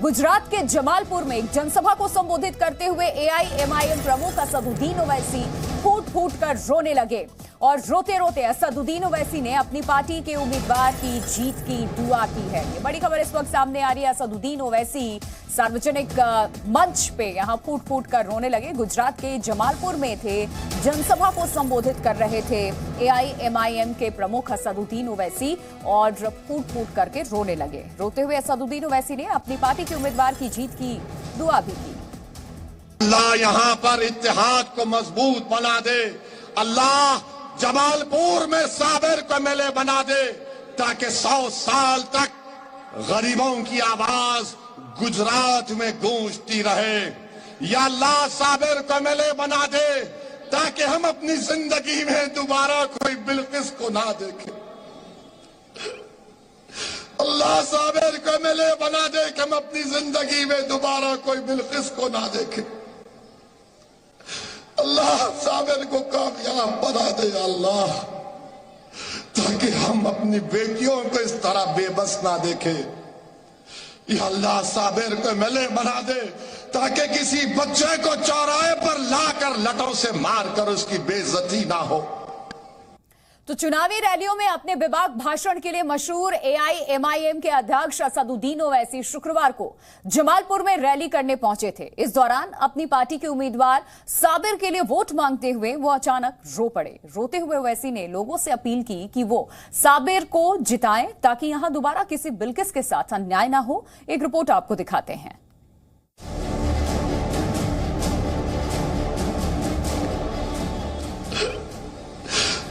गुजरात के जमालपुर में एक जनसभा को संबोधित करते हुए एआईएमआईएम प्रमुख असदुद्दीन ओवैसी फूट फूट कर रोने लगे और रोते रोते असदुद्दीन ओवैसी ने अपनी पार्टी के उम्मीदवार की जीत की दुआ की है। ये बड़ी खबर इस वक्त सामने आ रही है। असदुद्दीन ओवैसी सार्वजनिक मंच पे यहां फूट फूट कर रोने लगे। गुजरात के जमालपुर में थे, जनसभा को संबोधित कर रहे थे एआईएमआईएम के प्रमुख असदुद्दीन ओवैसी और फूट फूट करके रोने लगे। रोते हुए असदुद्दीन ओवैसी ने अपनी पार्टी के उम्मीदवार की जीत की दुआ भी की। अल्लाह यहाँ पर इत्तेहाद को मजबूत बना दे। अल्लाह जमालपुर में साबिर को एमएलए बना दे ताकि 100 साल तक गरीबों की आवाज गुजरात में गूंजती रहे। या अल्लाह साबिर को एमएलए बना दे ताकि हम अपनी जिंदगी में दोबारा कोई बिल्किस को ना देखें। अल्लाह साबिर को एमएलए बना दे कि हम अपनी जिंदगी में दोबारा कोई बिल्किस को ना देखें। अल्लाह साबिर को कामयाब बना दे अल्लाह, ताकि हम अपनी बेटियों को इस तरह बेबस ना देखें। या अल्लाह साबिर को एमएलए बना दे ताकि किसी बच्चे को चौराहे पर लाकर लटों से मारकर उसकी बेइज्जती ना हो। तो चुनावी रैलियों में अपने बेबाक भाषण के लिए मशहूर एआईएमआईएम के अध्यक्ष असदुद्दीन ओवैसी शुक्रवार को जमालपुर में रैली करने पहुंचे थे। इस दौरान अपनी पार्टी के उम्मीदवार साबिर के लिए वोट मांगते हुए वो अचानक रो पड़े। रोते हुए ओवैसी ने लोगों से अपील की कि वो साबिर को जिताएं ताकि यहां दोबारा किसी बिल्किस के साथ अन्याय ना हो। एक रिपोर्ट आपको दिखाते हैं।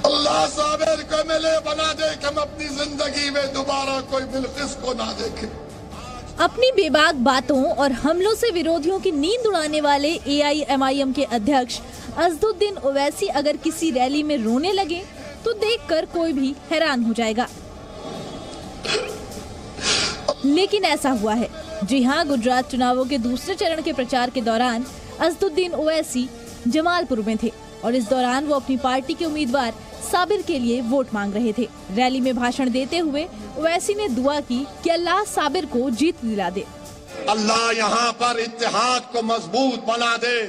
अल्लाह साबिर को एमएलए बना दे कि हम अपनी जिंदगी में दोबारा कोई बिल्किस को ना देखें। अपनी बेबाक बातों और हमलों से विरोधियों की नींद उड़ाने वाले एआईएमआईएम के अध्यक्ष असदुद्दीन ओवैसी अगर किसी रैली में रोने लगे तो देखकर कोई भी हैरान हो जाएगा। लेकिन ऐसा हुआ है। जी हाँ, गुजरात चुनावों के दूसरे चरण के प्रचार के दौरान असदुद्दीन ओवैसी जमालपुर में थे और इस दौरान वो अपनी पार्टी के उम्मीदवार साबिर के लिए वोट मांग रहे थे। रैली में भाषण देते हुए ओवैसी ने दुआ की कि अल्लाह साबिर को जीत दिला दे। अल्लाह यहाँ पर इत्तेहाद को मजबूत बना दे।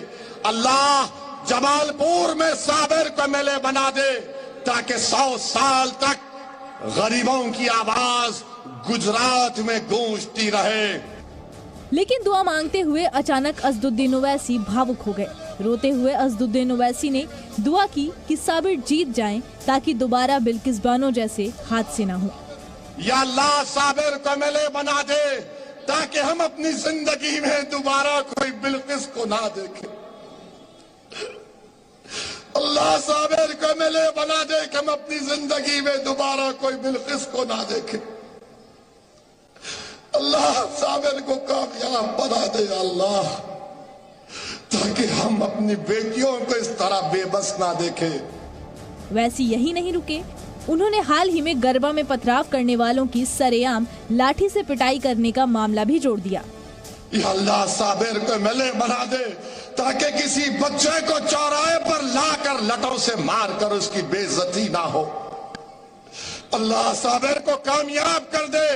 अल्लाह जमालपुर में साबिर को एमएलए बना दे ताकि 100 साल तक गरीबों की आवाज गुजरात में गूंजती रहे। लेकिन दुआ मांगते हुए अचानक असदुद्दीन ओवैसी भावुक हो गए। रोते हुए असदुद्दीन ओवैसी ने दुआ की कि साबिर जीत जाएं ताकि दोबारा बिल्किस बानो जैसे हादसे न हो। या अल्लाह साबिर को एमएलए बना दे ताकि हम अपनी जिंदगी में दोबारा कोई बिल्किस को ना देखें। अल्लाह साबिर को एमएलए बना दे कि हम अपनी जिंदगी में दोबारा कोई बिल्किस को ना देखें। अल्लाह साबिर को कामयाब बना दे अल्लाह, ताकि हम अपनी बेटियों को इस तरह बेबस ना देखें। वैसे यही नहीं रुके, उन्होंने हाल ही में गरबा में पथराव करने वालों की सरेआम लाठी से पिटाई करने का मामला भी जोड़ दिया। या अल्लाह साबिर को एमएलए बना दे ताकि किसी बच्चे को चौराहे पर लाकर लटों से मारकर उसकी बेइज्जती ना हो। अल्लाह साबिर को कामयाब कर दे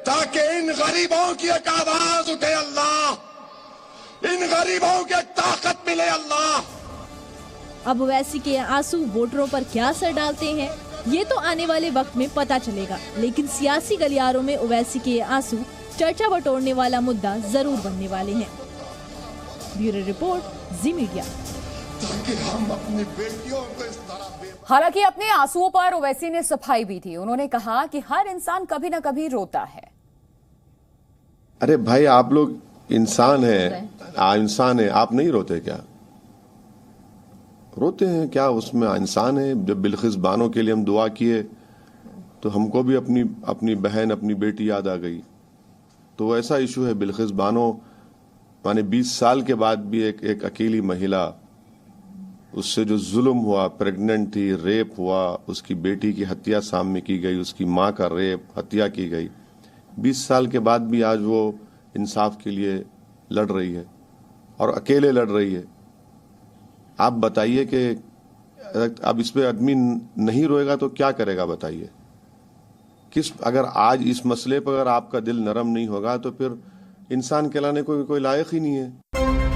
ताकि इन गरीबों की एक आवाज उठे अल्लाह, इन गरीबों के ताकत मिले अल्लाह। अब ओवैसी के आंसू वोटरों पर क्या असर डालते हैं ये तो आने वाले वक्त में पता चलेगा, लेकिन सियासी गलियारों में ओवैसी के आंसू चर्चा बटोरने वाला मुद्दा जरूर बनने वाले हैं। ब्यूरो रिपोर्ट, जी मीडिया। ताकि हम अपनी बेटियों को इस तरह हालांकि अपने आंसुओं पर ओवैसी ने सफाई भी दी। उन्होंने कहा कि हर इंसान कभी न कभी रोता है। अरे भाई, आप लोग इंसान है, इंसान है, आप नहीं रोते क्या? रोते हैं क्या? उसमें इंसान है। जब बिल्किस बानो के लिए हम दुआ किए तो हमको भी अपनी बहन, अपनी बेटी याद आ गई। तो ऐसा इशू है। बिल्किस बानो माने 20 साल के बाद भी एक अकेली महिला, उससे जो जुल्म हुआ, प्रेग्नेंट थी, रेप हुआ, उसकी बेटी की हत्या सामने की गई, उसकी माँ का रेप, हत्या की गई। 20 साल के बाद भी आज वो इंसाफ के लिए लड़ रही है और अकेले लड़ रही है। आप बताइए कि अब इस पे आदमी नहीं रोएगा तो क्या करेगा? बताइए। अगर आज इस मसले पर अगर आपका दिल नरम नहीं होगा तो फिर इंसान कहलाने को कोई लायक ही नहीं है।